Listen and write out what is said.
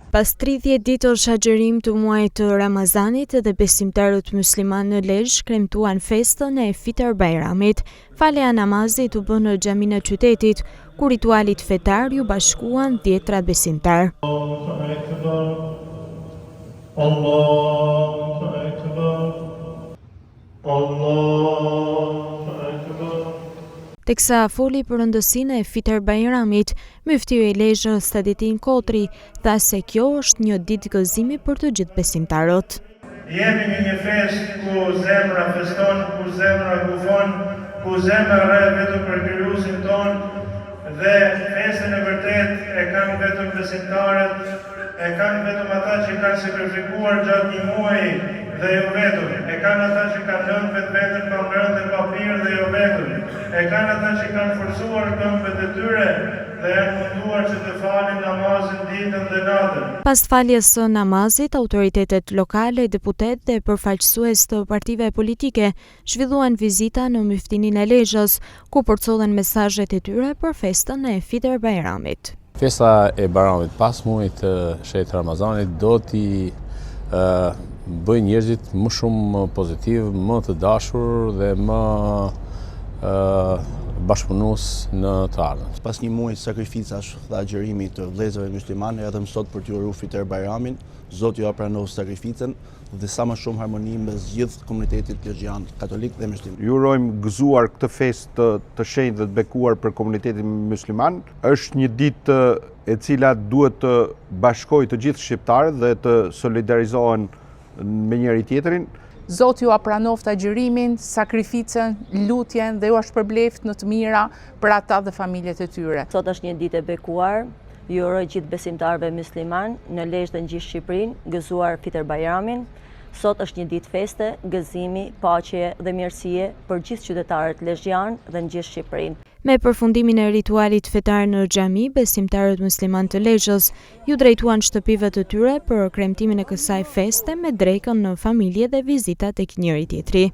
Pas 30 ditësh agjerim të muajit të Ramazanit dhe besimtarët musliman në Lezhë kremtuan festën e Fitr Bajramit. Falja e namazit u bë në xhaminë e qytetit, ku ritualit fetar ju bashkuan dhjetra besimtar. Teksa foli për rëndësinë e Fitr Bajramit, myftiri i Lezhës Sadetin Kotri tha se kjo është një ditë gëzimi për të gjithë besimtarët. Jemi në një festë ku zemra feston, ku zemra gufon, ku zemra rre vetëm për Krijuesin ton, dhe festën e vërtet e kanë vetëm besimtarët, e kanë vetëm ata që kanë sakrifikuar gjatë një muaji dhe jo vetëm, e kanë ata që kanë lënë vetveten pa mbrëmje dhe pa pirë dhe jo vetëm, e kanë ata që kanë forcuar këmbët e tyre dhe janë munduar që të falin namazin ditën dhe natën. Pas faljes së namazit, autoritetet lokale, deputet dhe përfaqësues të partive politike zhvilluan vizita në myftinin e Lezhës, ku përcollen mesazhet e tyre për festën e Fitr Bajramit. Festa e Bajramit pas muajit të shenjtë Ramazanit do t'i bëjë njerëzit më shumë pozitiv, më të dashur dhe më bashkëpunues në të ardhmen. Pas një muaji sakrificash dhe agjerimi të vëllezërve muslimanë, edhe sot për t'ju uruar Fitr Bajramin, Zoti ju pranon sakrificën dhe sa më shumë harmoni mes gjithë komunitetit lezhjan, katolik dhe musliman. Ju urojmë gëzuar këtë festë të shenjtë dhe të bekuar për komunitetin musliman. Është një ditë e cila duhet të bashkojë të gjithë shqiptarët dhe të solidarizohen me njëri tjetrin. Zoti ju pranoft agjërimin, sakrificën, lutjen dhe ju shpërbleft në të mira për ata dhe familjet e tyre. Sot është një ditë e bekuar. Ju uroj gjithë besimtarëve musliman në Lezhë dhe në gjithë Shqipërinë gëzuar Fitr Bajramin. Sot është një ditë feste, gëzimi, paqe dhe mirësie për gjithë qytetarët lezhjan dhe në gjithë Shqipërinë. Me përfundimin e ritualit fetar në xhami, besimtarët musliman të Lezhës ju drejtuan shtëpive të tyre për kremtimin e kësaj feste me drekën në familje dhe vizita tek njëri tjetri.